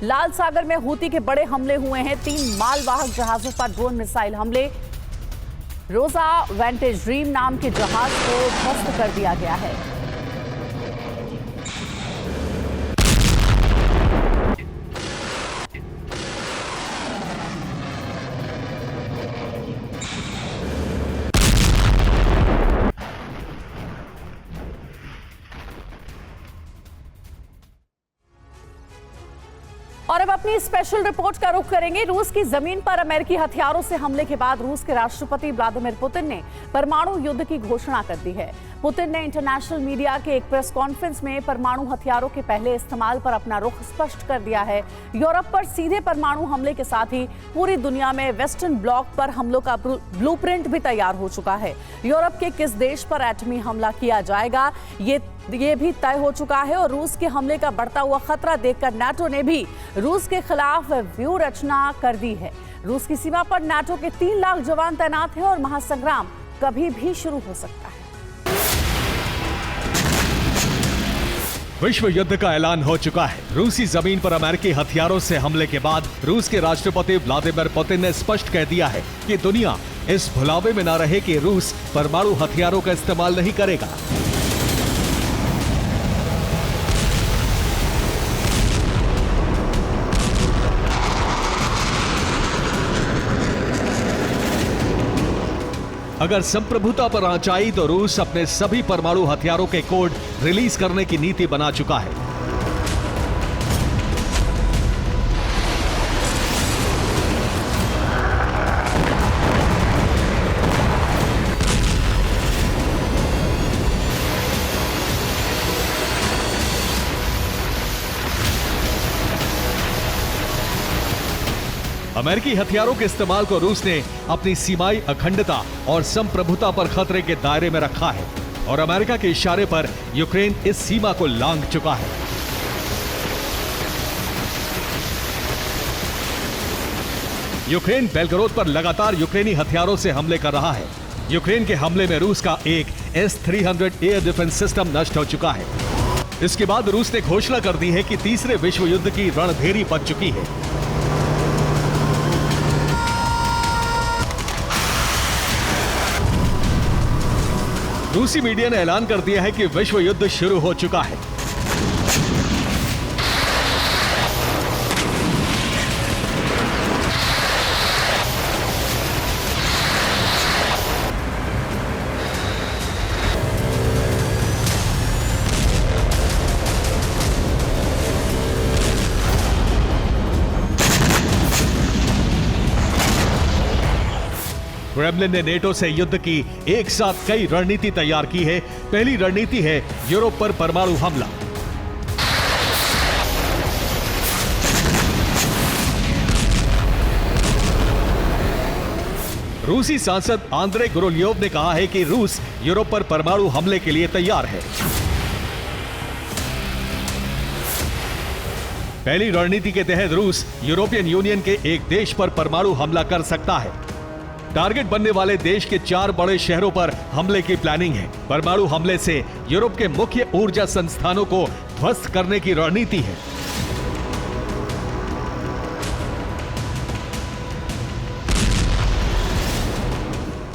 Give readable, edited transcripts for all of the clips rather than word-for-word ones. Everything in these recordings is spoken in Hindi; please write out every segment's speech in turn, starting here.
लाल सागर में हूती के बड़े हमले हुए हैं। 3 मालवाहक जहाजों पर ड्रोन मिसाइल हमले। रोजा वेंटेज ड्रीम नाम के जहाज को ध्वस्त कर दिया गया है। और अब अपनी स्पेशल रिपोर्ट का रुख करेंगे। रूस की जमीन पर अमेरिकी हथियारों से हमले के बाद रूस के राष्ट्रपति व्लादिमीर पुतिन ने परमाणु युद्ध की घोषणा कर दी है। पुतिन ने इंटरनेशनल मीडिया के एक प्रेस कॉन्फ्रेंस में परमाणु हथियारों के पहले इस्तेमाल पर अपना रुख स्पष्ट कर दिया है। यूरोप पर सीधे परमाणु हमले के साथ ही पूरी दुनिया में वेस्टर्न ब्लॉक पर हमलों का ब्लूप्रिंट भी तैयार हो चुका है। यूरोप के किस देश पर एटमी हमला किया जाएगा ये भी तय हो चुका है। और रूस के हमले का बढ़ता हुआ खतरा देखकर नाटो ने भी रूस के खिलाफ व्यूह रचना कर दी है। रूस की सीमा पर नाटो के 3 लाख जवान तैनात हैं और महासंग्राम कभी भी शुरू हो सकता है। विश्व युद्ध का ऐलान हो चुका है। रूसी जमीन पर अमेरिकी हथियारों से हमले के बाद रूस के राष्ट्रपति व्लादिमीर पुतिन ने स्पष्ट कह दिया है कि दुनिया इस भुलावे में न रहे कि रूस परमाणु हथियारों का इस्तेमाल नहीं करेगा। अगर संप्रभुता पर आंच आई तो रूस अपने सभी परमाणु हथियारों के कोड रिलीज करने की नीति बना चुका है। अमेरिकी हथियारों के इस्तेमाल को रूस ने अपनी सीमाई अखंडता और संप्रभुता पर खतरे के दायरे में रखा है और अमेरिका के इशारे पर यूक्रेन इस सीमा को लांघ चुका है। यूक्रेन बेलगरोद पर लगातार यूक्रेनी हथियारों से हमले कर रहा है। यूक्रेन के हमले में रूस का एक S-300 एयर डिफेंस सिस्टम नष्ट हो चुका है। इसके बाद रूस ने घोषणा कर दी है कि तीसरे विश्व युद्ध की रणभेरी बच चुकी है। रूसी मीडिया ने ऐलान कर दिया है कि विश्व युद्ध शुरू हो चुका है। क्रेमलिन ने नेटो से युद्ध की एक साथ कई रणनीति तैयार की है। पहली रणनीति है यूरोप पर परमाणु हमला। रूसी सांसद आंद्रे गुरोलियोव ने कहा है कि रूस यूरोप पर परमाणु हमले के लिए तैयार है। पहली रणनीति के तहत रूस यूरोपियन यूनियन के एक देश पर परमाणु हमला कर सकता है। टारगेट बनने वाले देश के 4 बड़े शहरों पर हमले की प्लानिंग है। परमाणु हमले से यूरोप के मुख्य ऊर्जा संस्थानों को ध्वस्त करने की रणनीति है।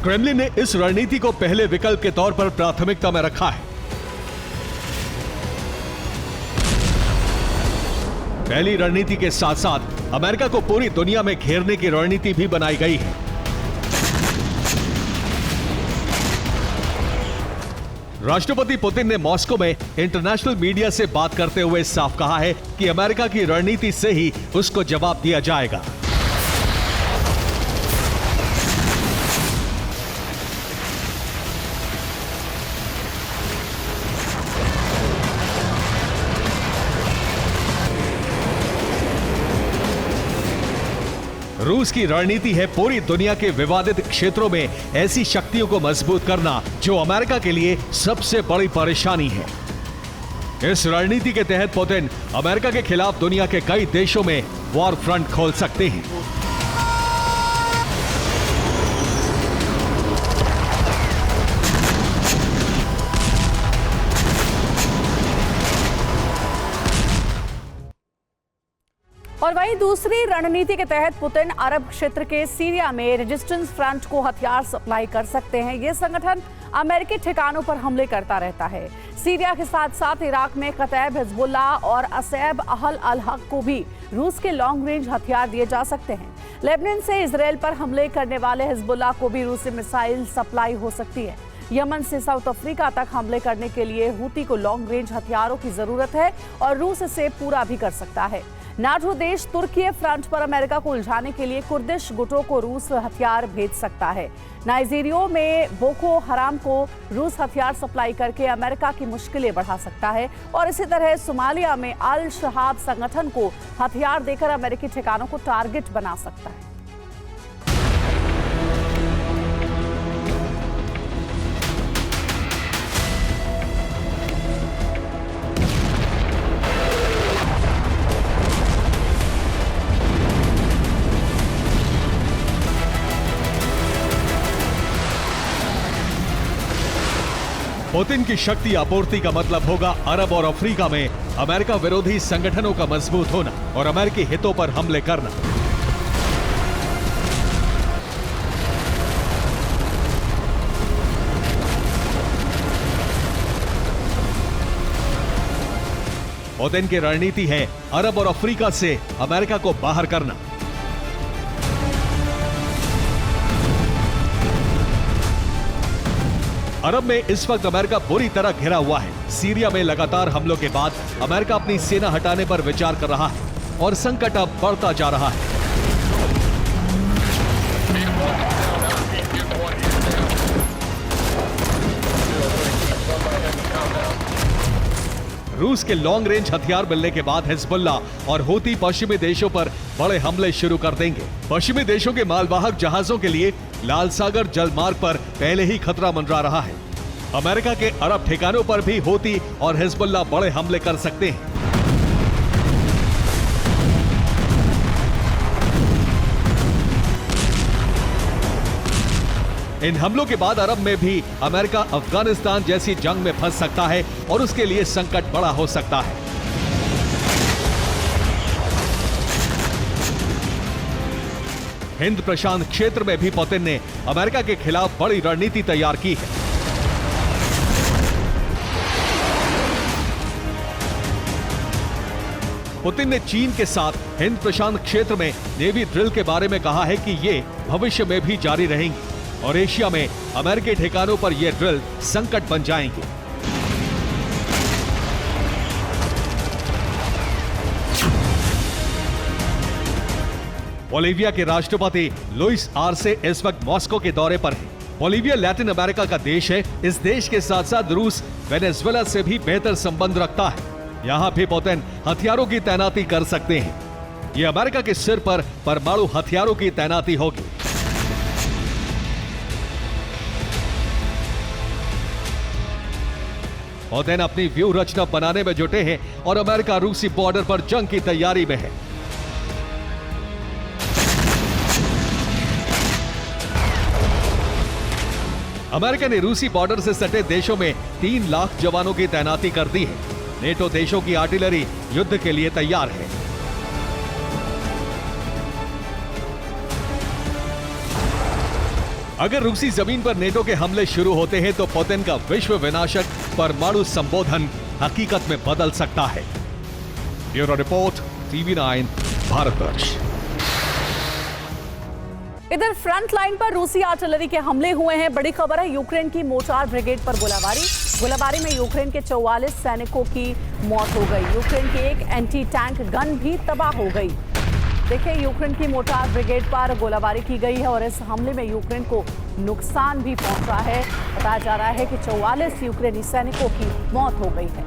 क्रेमलिन ने इस रणनीति को पहले विकल्प के तौर पर प्राथमिकता में रखा है। पहली रणनीति के साथ साथ अमेरिका को पूरी दुनिया में घेरने की रणनीति भी बनाई गई है। राष्ट्रपति पुतिन ने मॉस्को में इंटरनेशनल मीडिया से बात करते हुए साफ कहा है कि अमेरिका की रणनीति से ही उसको जवाब दिया जाएगा। रूस की रणनीति है पूरी दुनिया के विवादित क्षेत्रों में ऐसी शक्तियों को मजबूत करना जो अमेरिका के लिए सबसे बड़ी परेशानी है। इस रणनीति के तहत पुतिन अमेरिका के खिलाफ दुनिया के कई देशों में वॉर फ्रंट खोल सकते हैं। और वहीं दूसरी रणनीति के तहत पुतिन अरब क्षेत्र के सीरिया में रेजिस्टेंस फ्रंट को हथियार सप्लाई कर सकते हैं। ये संगठन अमेरिकी ठिकानों पर हमले करता रहता है। सीरिया के साथ साथ इराक में कतैब हिजबुल्लाह और असैब अहल अल हक को भी रूस के लॉन्ग रेंज हथियार दिए जा सकते हैं। लेबनान से इजराइल पर हमले करने वाले हिजबुल्लाह को भी रूसी मिसाइल सप्लाई हो सकती है। यमन से साउथ अफ्रीका तक हमले करने के लिए हूती को लॉन्ग रेंज हथियारों की जरूरत है और रूस इसे पूरा भी कर सकता है। नाटो देश तुर्की फ्रंट पर अमेरिका को उलझाने के लिए कुर्दिश गुटों को रूस हथियार भेज सकता है। नाइजीरिया में बोको हराम को रूस हथियार सप्लाई करके अमेरिका की मुश्किलें बढ़ा सकता है और इसी तरह सोमालिया में अल शबाब संगठन को हथियार देकर अमेरिकी ठिकानों को टारगेट बना सकता है। पुतिन की शक्ति आपूर्ति का मतलब होगा अरब और अफ्रीका में अमेरिका विरोधी संगठनों का मजबूत होना और अमेरिकी हितों पर हमले करना। पुतिन की रणनीति है अरब और अफ्रीका से अमेरिका को बाहर करना। अरब में इस वक्त अमेरिका बुरी तरह घिरा हुआ है। सीरिया में लगातार हमलों के बाद अमेरिका अपनी सेना हटाने पर विचार कर रहा है और संकट अब बढ़ता जा रहा है। रूस के लॉन्ग रेंज हथियार मिलने के बाद हिजबुल्लाह और हूती पश्चिमी देशों पर बड़े हमले शुरू कर देंगे। पश्चिमी देशों के मालवाहक जहाजों के लिए लाल सागर जलमार्ग पर पहले ही खतरा मंडरा रहा है। अमेरिका के अरब ठिकानों पर भी हूती और हिजबुल्लाह बड़े हमले कर सकते हैं। इन हमलों के बाद अरब में भी अमेरिका अफगानिस्तान जैसी जंग में फंस सकता है और उसके लिए संकट बड़ा हो सकता है। हिंद प्रशांत क्षेत्र में भी पुतिन ने अमेरिका के खिलाफ बड़ी रणनीति तैयार की है। पुतिन ने चीन के साथ हिंद प्रशांत क्षेत्र में नेवी ड्रिल के बारे में कहा है कि ये भविष्य में भी जारी रहेंगी और एशिया में अमेरिकी ठिकानों पर ये ड्रिल संकट बन जाएंगे। बोलिविया के राष्ट्रपति लुइस आर्से इस वक्त मॉस्को के दौरे पर हैं। बोलिविया लैटिन अमेरिका का देश है। इस देश के साथ साथ रूस वेनेजुएला से भी बेहतर संबंध रखता है। यहां भी पुतिन हथियारों की तैनाती कर सकते हैं। ये अमेरिका के सिर पर परमाणु हथियारों की तैनाती होगी। पुतिन अपनी व्यूह रचना बनाने में जुटे हैं और अमेरिका रूसी बॉर्डर पर जंग की तैयारी में है। अमेरिका ने रूसी बॉर्डर से सटे देशों में 3 लाख जवानों की तैनाती कर दी है। नेटो देशों की आर्टिलरी युद्ध के लिए तैयार है। अगर रूसी जमीन पर नेटो के हमले शुरू होते हैं तो पुतिन का विश्व विनाशक परमाणु संबोधन हकीकत में बदल सकता है। Bureau report, TV9 Bharatvarsh. इधर फ्रंट लाइन पर रूसी आर्टिलरी के हमले हुए हैं। बड़ी खबर है, यूक्रेन की मोर्टार ब्रिगेड पर गोलाबारी में यूक्रेन के 44 सैनिकों की मौत हो गई। यूक्रेन की एक एंटी टैंक गन भी तबाह हो गई। देखिए, यूक्रेन की मोर्टार ब्रिगेड पर गोलाबारी की गई है और इस हमले में यूक्रेन को नुकसान भी पहुंचा है। बताया जा रहा है कि 44 यूक्रेनी सैनिकों की मौत हो गई है।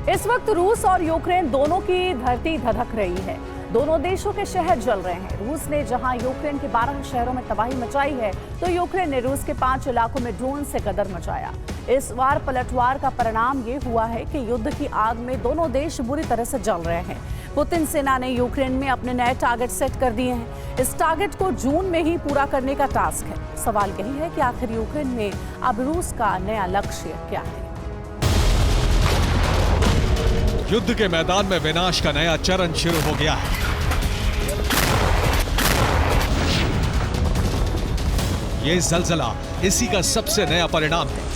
इस वक्त रूस और यूक्रेन दोनों की धरती धधक रही है। दोनों देशों के शहर जल रहे हैं। रूस ने जहां यूक्रेन के 12 शहरों में तबाही मचाई है, तो यूक्रेन ने रूस के 5 इलाकों में ड्रोन से कदर मचाया। इस बार पलटवार का परिणाम ये हुआ है कि युद्ध की आग में दोनों देश बुरी तरह से जल रहे हैं। पुतिन सेना ने यूक्रेन में अपने नए टारगेट सेट कर दिए हैं। इस टारगेट को जून में ही पूरा करने का टास्क है। सवाल यही है कि आखिर यूक्रेन में अब रूस का नया लक्ष्य क्या है। युद्ध के मैदान में विनाश का नया चरण शुरू हो गया है। ये जलजला इसी का सबसे नया परिणाम है।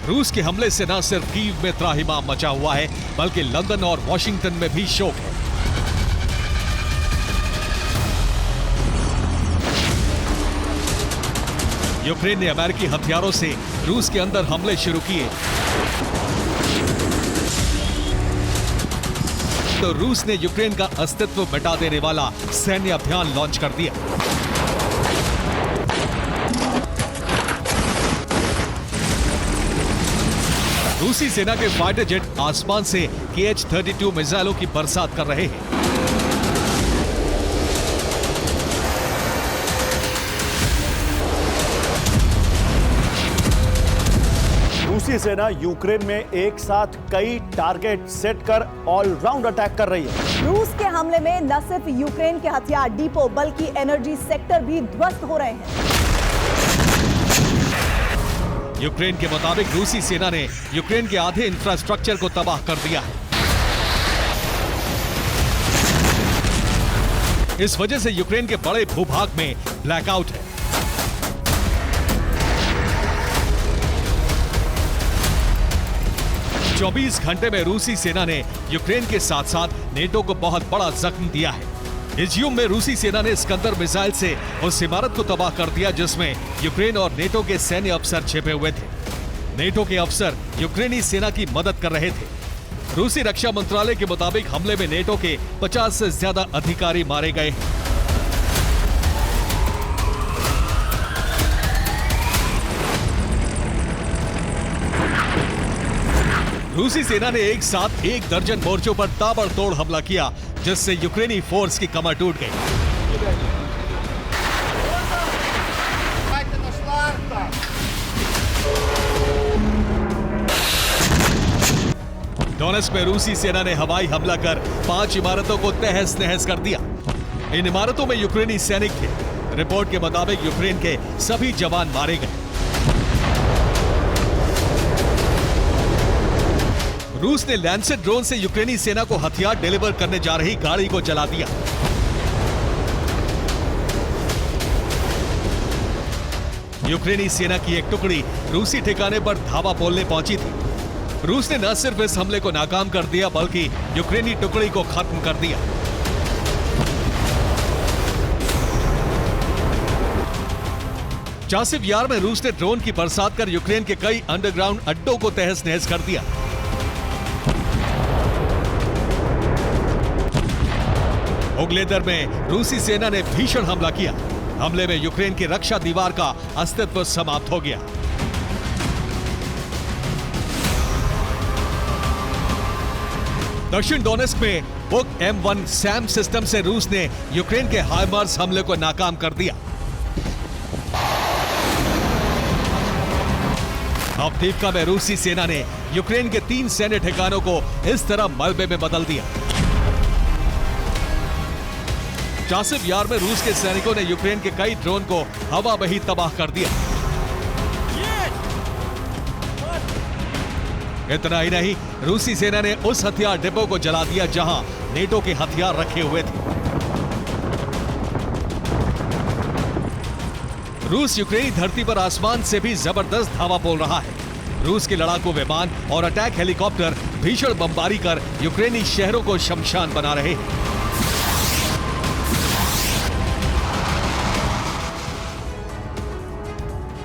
रूस के हमले से न सिर्फ कीव में त्राहिमाम मचा हुआ है, बल्कि लंदन और वॉशिंगटन में भी शोक है। यूक्रेन ने अमेरिकी हथियारों से रूस के अंदर हमले शुरू किए, तो रूस ने यूक्रेन का अस्तित्व मिटा देने वाला सैन्य अभियान लॉन्च कर दिया। रूसी सेना के फाइटर जेट आसमान से KH-32 मिसाइलों की बरसात कर रहे हैं। रूसी सेना यूक्रेन में एक साथ कई टारगेट सेट कर ऑलराउंड अटैक कर रही है। रूस के हमले में न सिर्फ यूक्रेन के हथियार डिपो बल्कि एनर्जी सेक्टर भी ध्वस्त हो रहे हैं। यूक्रेन के मुताबिक रूसी सेना ने यूक्रेन के आधे इंफ्रास्ट्रक्चर को तबाह कर दिया है। इस वजह से यूक्रेन के बड़े भूभाग में ब्लैकआउट है। चौबीस घंटे में रूसी सेना ने यूक्रेन के साथ साथ नेटो को बहुत बड़ा जख्म दिया है। इज्यूम में रूसी सेना ने स्कंदर मिसाइल से उस इमारत को तबाह कर दिया जिसमें यूक्रेन और नेटो के सैन्य अफसर छिपे हुए थे। नेटो के अफसर यूक्रेनी सेना की मदद कर रहे थे। रूसी रक्षा मंत्रालय के मुताबिक हमले में नेटो के 50 से ज्यादा अधिकारी मारे गए। रूसी सेना ने एक साथ 1 दर्जन मोर्चों पर ताबड़तोड़ हमला किया, जिससे यूक्रेनी फोर्स की कमर टूट गई। डोनेट्स्क में रूसी सेना ने हवाई हमला कर 5 इमारतों को तहस नहस कर दिया। इन इमारतों में यूक्रेनी सैनिक थे। रिपोर्ट के मुताबिक यूक्रेन के सभी जवान मारे गए। रूस ने लैंसेट ड्रोन से यूक्रेनी सेना को हथियार डिलीवर करने जा रही गाड़ी को जला दिया। यूक्रेनी सेना की एक टुकड़ी रूसी ठिकाने पर धावा बोलने पहुंची थी। रूस ने न सिर्फ इस हमले को नाकाम कर दिया, बल्कि यूक्रेनी टुकड़ी को खत्म कर दिया। चासिव यार में रूस ने ड्रोन की बरसात कर यूक्रेन के कई अंडरग्राउंड अड्डों को तहस नहस कर दिया। उगलेदर में रूसी सेना ने भीषण हमला किया। हमले में यूक्रेन की रक्षा दीवार का अस्तित्व समाप्त हो गया। दक्षिण डोनेट्स्क में बुक M1 सैम सिस्टम से रूस ने यूक्रेन के हाइमार्स हमले को नाकाम कर दिया। अवदीव्का में रूसी सेना ने यूक्रेन के 3 सैन्य ठिकानों को इस तरह मलबे में बदल दिया। चासिव यार में रूस के सैनिकों ने यूक्रेन के कई ड्रोन को हवा में ही तबाह कर दिया। इतना ही नहीं, रूसी सेना ने उस हथियार डिपो को जला दिया जहां नेटो के हथियार रखे हुए थे। रूस यूक्रेनी धरती पर आसमान से भी जबरदस्त धावा बोल रहा है। रूस के लड़ाकू विमान और अटैक हेलीकॉप्टर भीषण बमबारी कर यूक्रेनी शहरों को शमशान बना रहे हैं।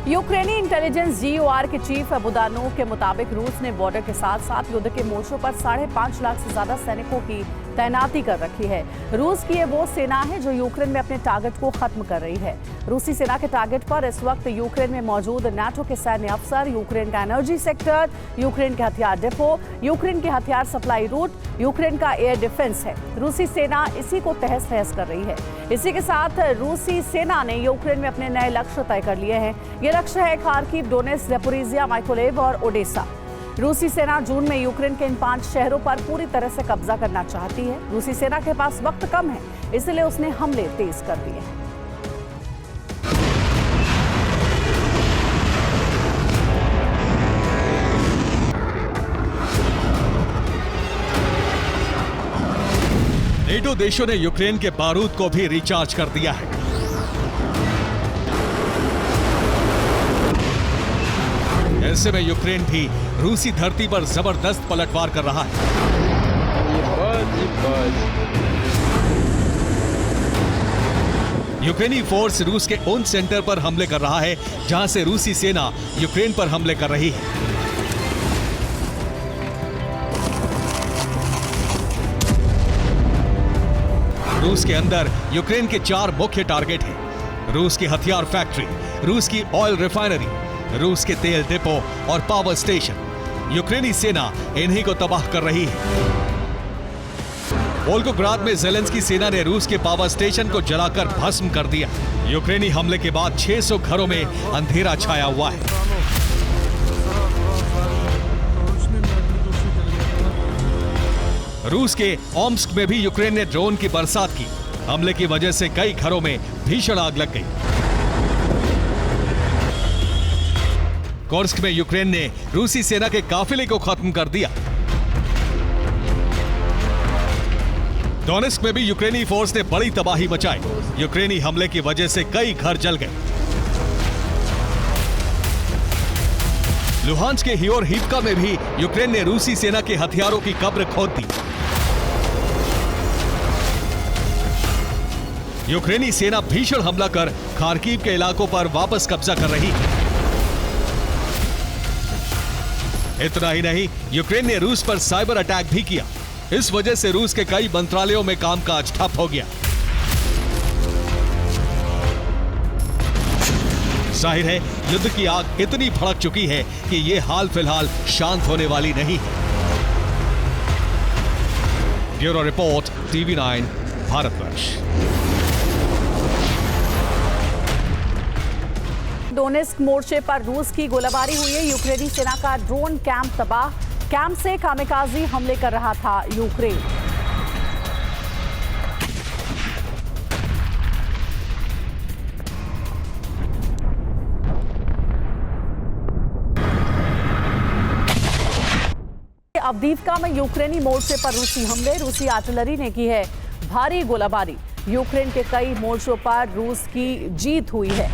यूक्रेनी इंटेलिजेंस GOR के चीफ अबुदानोव के मुताबिक रूस ने बॉर्डर के साथ साथ युद्ध के मोर्चों पर 5.5 लाख से ज्यादा सैनिकों की तैनाती कर रखी है। रूस की ये वो सेना है जो यूक्रेन में अपने टारगेट को खत्म कर रही है। रूसी सेना के टारगेट पर इस वक्त यूक्रेन में मौजूद नाटो के सैन्य अफसर, यूक्रेन का एनर्जी सेक्टर, यूक्रेन के हथियार डिपो, यूक्रेन के हथियार सप्लाई रूट, यूक्रेन का एयर डिफेंस है। रूसी सेना इसी को तहस नहस कर रही है। इसी के साथ रूसी सेना ने यूक्रेन में अपने नए लक्ष्य तय कर लिए हैं। ये लक्ष्य है खार्किव, डोनेट्स्क, ज़पोरिज़िया, माइकोलेव और ओडेसा। रूसी सेना जून में यूक्रेन के इन 5 शहरों पर पूरी तरह से कब्जा करना चाहती है। रूसी सेना के पास वक्त कम है, इसलिए उसने हमले तेज कर दिए हैं। नेटो देशों ने यूक्रेन के बारूद को भी रिचार्ज कर दिया है। ऐसे में यूक्रेन भी रूसी धरती पर जबरदस्त पलटवार कर रहा है। यूक्रेनी फोर्स रूस के उन सेंटर पर हमले कर रहा है जहां से रूसी सेना यूक्रेन पर हमले कर रही है। रूस के अंदर यूक्रेन के 4 मुख्य टारगेट हैं। रूस की हथियार फैक्ट्री, रूस की ऑयल रिफाइनरी, रूस के तेल डिपो और पावर स्टेशन। यूक्रेनी सेना इन्हीं को तबाह कर रही है। वोल्गोग्राद में ज़ेलेंस्की सेना ने रूस के पावर स्टेशन को जलाकर भस्म कर दिया। यूक्रेनी हमले के बाद 600 घरों में अंधेरा छाया हुआ है। रूस के ओम्स्क में भी यूक्रेन ने ड्रोन की बरसात की। हमले की वजह से कई घरों में भीषण आग लग गई। कोर्स्क में यूक्रेन ने रूसी सेना के काफिले को खत्म कर दिया। डोनेट्स्क में भी यूक्रेनी फोर्स ने बड़ी तबाही मचाई। यूक्रेनी हमले की वजह से कई घर जल गए। लुहांस्क के हियोर-हीवका में भी यूक्रेन ने रूसी सेना के हथियारों की कब्र खोद दी। यूक्रेनी सेना भीषण हमला कर खार्किव के इलाकों पर वापस कब्जा कर रही है। इतना ही नहीं, यूक्रेन ने रूस पर साइबर अटैक भी किया। इस वजह से रूस के कई मंत्रालयों में कामकाज ठप हो गया। जाहिर है युद्ध की आग इतनी भड़क चुकी है कि यह हाल फिलहाल शांत होने वाली नहीं है। Bureau report, TV9 Bharatvarsh. Donetsk मोर्चे पर रूस की गोलाबारी हुई है। यूक्रेनी सेना का ड्रोन कैंप तबाह। कैंप से कामिकाजी हमले कर रहा था यूक्रेन। अवदीवका में यूक्रेनी मोर्चे पर रूसी हमले। रूसी आर्टिलरी ने की है भारी गोलाबारी। यूक्रेन के कई मोर्चों पर रूस की जीत हुई है।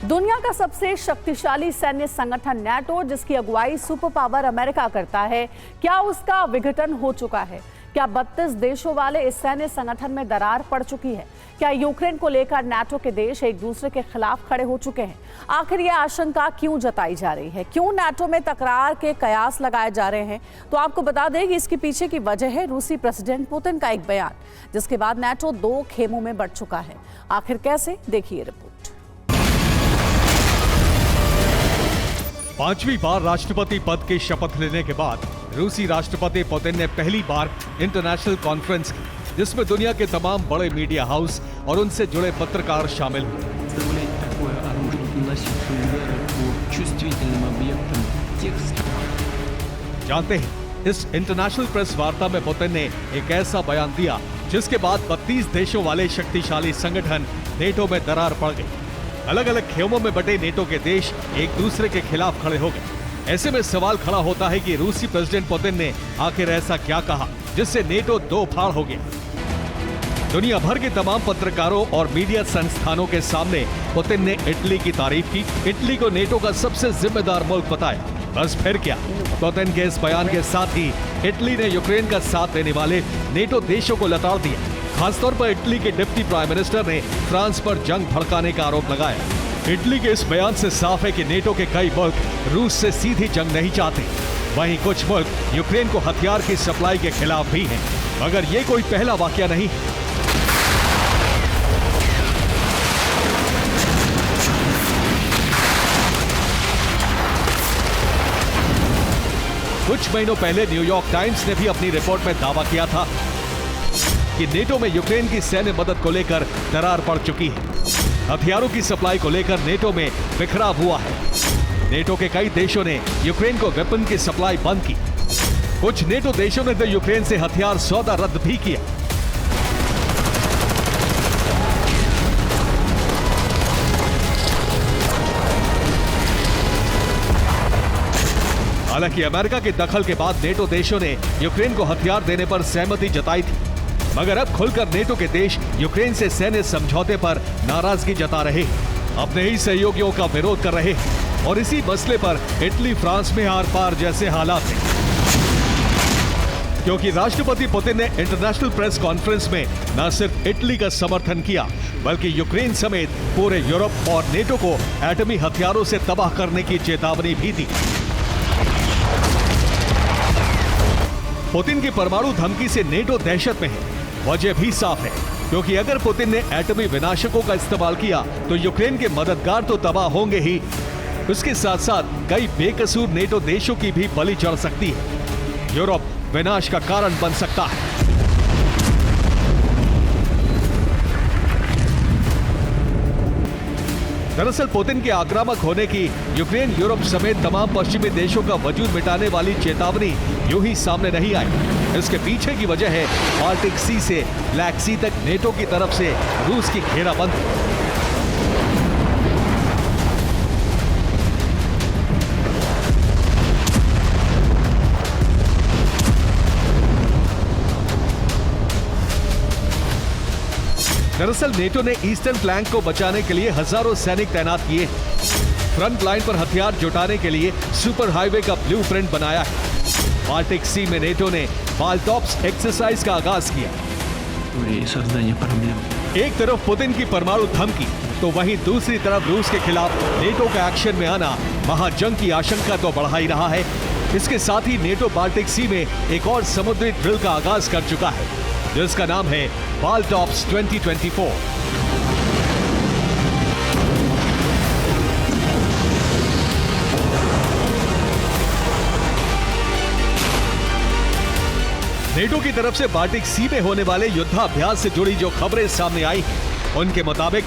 दुनिया का सबसे शक्तिशाली सैन्य संगठन नाटो, जिसकी अगुवाई सुपर पावर अमेरिका करता है, क्या उसका विघटन हो चुका है? क्या 32 देशों वाले इस सैन्य संगठन में दरार पड़ चुकी है? क्या यूक्रेन को लेकर नाटो के देश एक दूसरे के खिलाफ खड़े हो चुके हैं? आखिर यह आशंका क्यों जताई जा रही है? क्यों नाटो में तकरार के कयास लगाए जा रहे हैं? तो आपको बता दें कि इसके पीछे की वजह है रूसी प्रेसिडेंट पुतिन का एक बयान, जिसके बाद नाटो 2 खेमों में बढ़ चुका है। आखिर कैसे, देखिए रिपोर्ट। 5वीं बार राष्ट्रपति पद की शपथ लेने के बाद रूसी राष्ट्रपति पुतिन ने पहली बार इंटरनेशनल कॉन्फ्रेंस की, जिसमें दुनिया के तमाम बड़े मीडिया हाउस और उनसे जुड़े पत्रकार शामिल हुए। जानते हैं, इस इंटरनेशनल प्रेस वार्ता में पुतिन ने एक ऐसा बयान दिया जिसके बाद 32 देशों वाले शक्तिशाली संगठन नेटो में दरार पड़ गई। अलग अलग खेमों में बटे नेटो के देश एक दूसरे के खिलाफ खड़े हो गए। ऐसे में सवाल खड़ा होता है कि रूसी प्रेसिडेंट पुतिन ने आखिर ऐसा क्या कहा जिससे नेटो दो फाड़ हो गया। दुनिया भर के तमाम पत्रकारों और मीडिया संस्थानों के सामने पुतिन ने इटली की तारीफ की। इटली को नेटो का सबसे जिम्मेदार मुल्क बताया। बस फिर क्या, पुतिन के इस बयान के साथ ही इटली ने यूक्रेन का साथ देने वाले नेटो देशों को लताड़ दिया। खासतौर पर इटली के डिप्टी प्राइम मिनिस्टर ने फ्रांस पर जंग भड़काने का आरोप लगाया। इटली के इस बयान से साफ है कि नेटो के कई मुल्क रूस से सीधी जंग नहीं चाहते। वहीं कुछ मुल्क यूक्रेन को हथियार की सप्लाई के खिलाफ भी हैं। मगर ये कोई पहला वाकया नहीं। कुछ महीनों पहले न्यूयॉर्क टाइम्स ने भी अपनी रिपोर्ट में दावा किया था कि नेटो में यूक्रेन की सैन्य मदद को लेकर दरार पड़ चुकी है। हथियारों की सप्लाई को लेकर नेटो में बिखराव हुआ है। नेटो के कई देशों ने यूक्रेन को वेपन की सप्लाई बंद की। कुछ नेटो देशों ने तो यूक्रेन से हथियार सौदा रद्द भी किया। हालांकि अमेरिका के दखल के बाद नेटो देशों ने यूक्रेन को हथियार देने पर सहमति जताई थी। मगर अब खुलकर नेटो के देश यूक्रेन से सैन्य समझौते पर नाराजगी जता रहे हैं। अपने ही सहयोगियों का विरोध कर रहे हैं और इसी मसले पर इटली फ्रांस में आर पार जैसे हालात हैं। क्योंकि राष्ट्रपति पुतिन ने इंटरनेशनल प्रेस कॉन्फ्रेंस में न सिर्फ इटली का समर्थन किया बल्कि यूक्रेन समेत पूरे यूरोप और नेटो को एटमी हथियारों से तबाह करने की चेतावनी भी दी। पुतिन की परमाणु धमकी से नेटो दहशत में है। वजह भी साफ है, क्योंकि अगर पुतिन ने एटमी विनाशकों का इस्तेमाल किया तो यूक्रेन के मददगार तो तबाह होंगे ही, उसके साथ साथ कई बेकसूर नेटो देशों की भी बलि चढ़ सकती है। यूरोप विनाश का कारण बन सकता है। दरअसल पुतिन के आक्रामक होने की यूक्रेन यूरोप समेत तमाम पश्चिमी देशों का वजूद मिटाने वाली चेतावनी यूं ही सामने नहीं आई। इसके पीछे की वजह है बाल्टिक सी से ब्लैक सी तक नेटो की तरफ से रूस की घेराबंदी। दरअसल नेटो ने ईस्टर्न फ्लैंक को बचाने के लिए हजारों सैनिक तैनात किए। फ्रंट लाइन पर हथियार जुटाने के लिए सुपर हाईवे का ब्लूप्रिंट बनाया है। बाल्टिक सी में नेटो ने बाल्टॉप्स एक्सरसाइज का आगाज किया। एक तरफ पुतिन की परमाणु धमकी तो वहीं दूसरी तरफ रूस के खिलाफ नेटो का एक्शन में आना महाजंग की आशंका तो बढ़ा ही रहा है। इसके साथ ही नेटो बाल्टिक सी में एक और समुद्री ड्रिल का आगाज कर चुका है, जिसका नाम है बाल्टॉप्स 2024। नेटो की तरफ से बाल्टिक सी में होने वाले युद्धाभ्यास से जुड़ी जो खबरें सामने आई हैं, उनके मुताबिक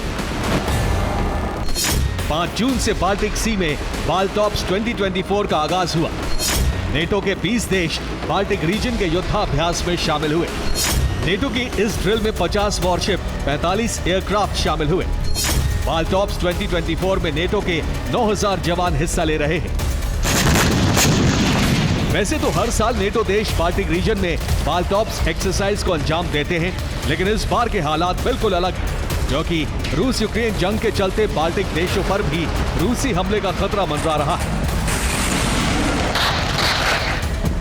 5 जून से बाल्टिक सी में बाल्टॉप्स 2024 का आगाज हुआ। नेटो के 20 देश बाल्टिक रीजन के युद्धाभ्यास में शामिल हुए। नेटो की इस ड्रिल में 50 वॉरशिप, 45 एयरक्राफ्ट शामिल हुए। बाल्टॉप्स 2024 में नेटो के 9000 जवान हिस्सा ले रहे हैं। वैसे तो हर साल नेटो देश बाल्टिक रीजन में बाल्टॉप्स एक्सरसाइज को अंजाम देते हैं, लेकिन इस बार के हालात बिल्कुल अलग हैं, क्योंकि रूस यूक्रेन जंग के चलते बाल्टिक देशों पर भी रूसी हमले का खतरा मंडरा रहा है।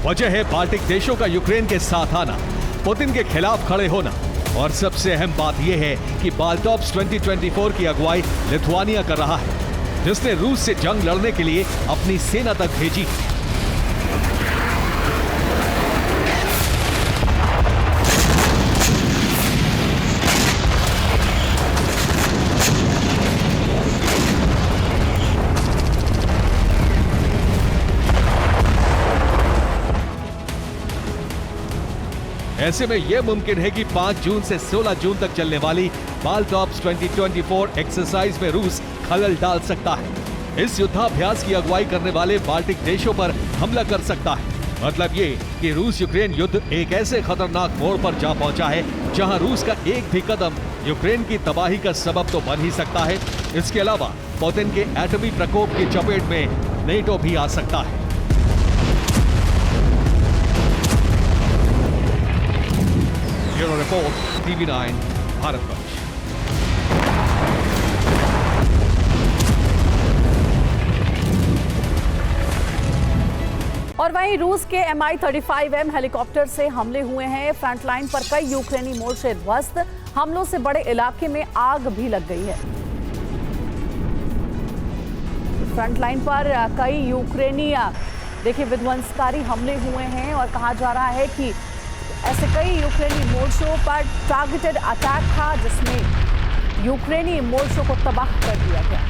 वजह है बाल्टिक देशों का यूक्रेन के साथ आना, पुतिन के खिलाफ खड़े होना, और सबसे अहम बात यह है कि बाल्टॉप्स 2024 की अगुवाई लिथुआनिया कर रहा है, जिसने रूस से जंग लड़ने के लिए अपनी सेना तक भेजी। ऐसे में यह मुमकिन है कि 5 जून से 16 जून तक चलने वाली बाल्टॉप्स 2024 एक्सरसाइज में रूस खलल डाल सकता है। इस युद्धाभ्यास की अगुवाई करने वाले बाल्टिक देशों पर हमला कर सकता है। मतलब ये कि रूस यूक्रेन युद्ध एक ऐसे खतरनाक मोड़ पर जा पहुंचा है जहां रूस का एक भी कदम यूक्रेन की तबाही का सबब तो बन ही सकता है। इसके अलावा पुतिन के एटमी प्रकोप की चपेट में नेटो भी आ सकता है। Bureau report, TV9 Bharatvarsh. और वहीं रूस के Mi-35M हेलीकॉप्टर से हमले हुए हैं। फ्रंटलाइन पर कई यूक्रेनी मोर्चे ध्वस्त। हमलों से बड़े इलाके में आग भी लग गई है। फ्रंटलाइन पर कई यूक्रेनी देखिए विध्वंसकारी हमले हुए हैं और कहा जा रहा है कि ऐसे कई यूक्रेनी मोर्चों पर टारगेटेड अटैक था जिसमें यूक्रेनी मोर्चों को तबाह कर दिया गया।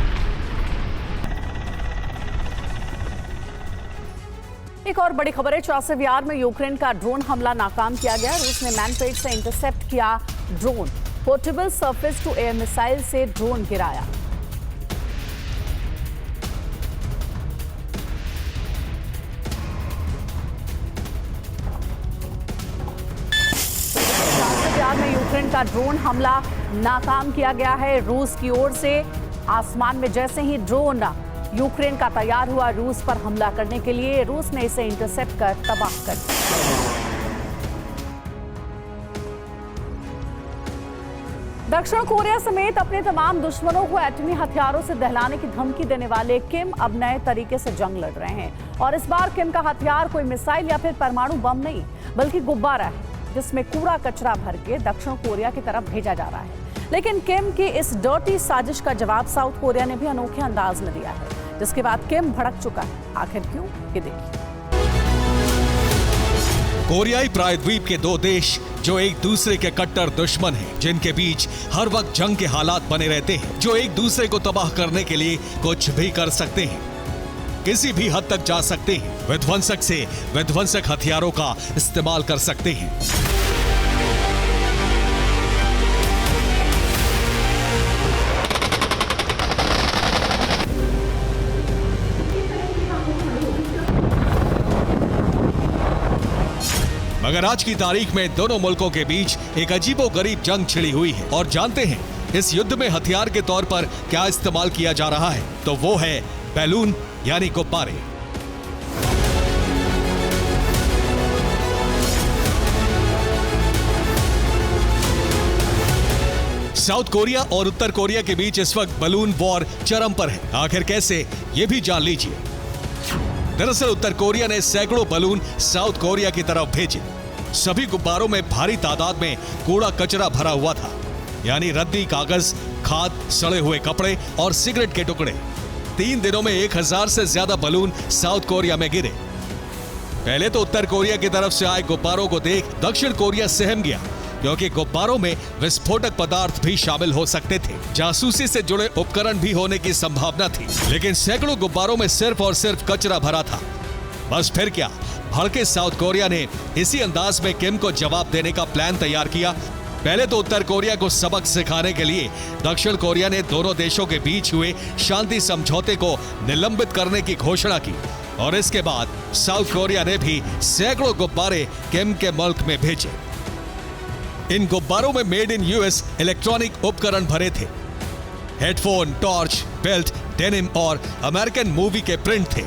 एक और बड़ी खबर है, चासिव यार में यूक्रेन का ड्रोन हमला नाकाम किया गया। रूस ने मैनपेट से इंटरसेप्ट किया drone. Portable surface to air missile से ड्रोन गिराया। में यूक्रेन का ड्रोन हमला नाकाम किया गया है रूस की ओर से। आसमान में जैसे ही ड्रोन यूक्रेन का तैयार हुआ रूस पर हमला करने के लिए, रूस ने इसे इंटरसेप्ट कर तबाह कर दिया। दक्षिण कोरिया समेत अपने तमाम दुश्मनों को एटमी हथियारों से दहलाने की धमकी देने वाले किम अब नए तरीके से जंग लड़ रहे हैं। और इस बार किम का हथियार कोई मिसाइल या फिर परमाणु बम नहीं, बल्कि गुब्बारा है जिसमें कूड़ा कचरा भर के दक्षिण कोरिया की तरफ भेजा जा रहा है। लेकिन किम की इस डर्टी साजिश का जवाब साउथ कोरिया ने भी अनोखे अंदाज में दिया है, जिसके बाद किम भड़क चुका है। आखिर क्यों, ये देखिए। कोरियाई प्रायद्वीप के दो देश जो एक दूसरे के कट्टर दुश्मन हैं, जिनके बीच हर वक्त जंग के हालात बने रहते हैं, जो एक दूसरे को तबाह करने के लिए कुछ भी कर सकते हैं, किसी भी हद तक जा सकते हैं, विध्वंसक से विध्वंसक हथियारों का इस्तेमाल कर सकते हैं। मगर आज की तारीख में दोनों मुल्कों के बीच एक अजीबोगरीब जंग छिड़ी हुई है। और जानते हैं इस युद्ध में हथियार के तौर पर क्या इस्तेमाल किया जा रहा है? तो वो है बैलून यानी गुब्बारे। साउथ कोरिया और उत्तर कोरिया के बीच इस वक्त बलून वॉर चरम पर है। आखिर कैसे, ये भी जान लीजिए। दरअसल उत्तर कोरिया ने सैकड़ों बलून साउथ कोरिया की तरफ भेजे। सभी गुब्बारों में भारी तादाद में कूड़ा कचरा भरा हुआ था, यानी रद्दी कागज, खाद, सड़े हुए कपड़े और सिगरेट के टुकड़े। 3 दिनों में 1000 से ज्यादा बलून साउथ कोरिया में गिरे। पहले तो उत्तर कोरिया की तरफ से आए गुब्बारों को देख दक्षिण कोरिया सहम गया, क्योंकि गुब्बारों में विस्फोटक पदार्थ भी शामिल हो सकते थे। जासूसी से जुड़े उपकरण भी होने की संभावना थी। लेकिन सैकड़ों गुब्बारों में सिर्फ और सिर्फ कचरा भरा था। बस फिर क्या, भड़के साउथ कोरिया ने इसी अंदाज में किम को जवाब देने का प्लान तैयार किया। पहले तो उत्तर कोरिया को सबक सिखाने के लिए दक्षिण कोरिया ने दोनों देशों के बीच हुए शांति समझौते को निलंबित करने की घोषणा की। और इसके बाद साउथ कोरिया ने भी सैकड़ों गुब्बारे किम के मुल्क में भेजे। इन गुब्बारों में मेड इन यूएस इलेक्ट्रॉनिक उपकरण भरे थे। हेडफोन, टॉर्च, बेल्ट, डेनिम और अमेरिकन मूवी के प्रिंट थे।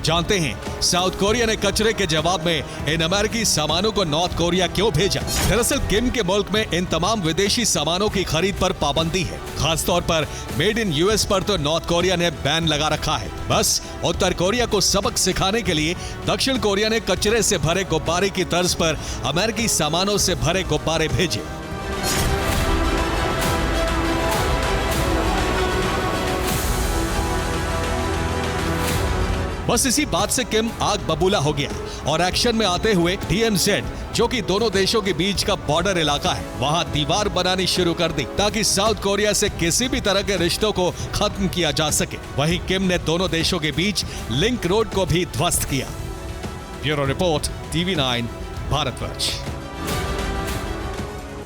जानते हैं साउथ कोरिया ने कचरे के जवाब में इन अमेरिकी सामानों को नॉर्थ कोरिया क्यों भेजा? दरअसल किम के मुल्क में इन तमाम विदेशी सामानों की खरीद पर पाबंदी है। खासतौर पर मेड इन यूएस पर तो नॉर्थ कोरिया ने बैन लगा रखा है। बस उत्तर कोरिया को सबक सिखाने के लिए दक्षिण कोरिया ने कचरे से भरे गुब्बारे की तर्ज पर अमेरिकी सामानों से भरे गुब्बारे भेजे। बस इसी बात से किम आग बबूला हो गया और एक्शन में आते हुए DMZ, जो कि दोनों देशों के बीच का बॉर्डर इलाका है, वहां दीवार बनानी शुरू कर दी ताकि साउथ कोरिया से किसी भी तरह के रिश्तों को खत्म किया जा सके। वहीं किम ने दोनों देशों के बीच लिंक रोड को भी ध्वस्त किया। Bureau report, TV9, Bharatvarsh.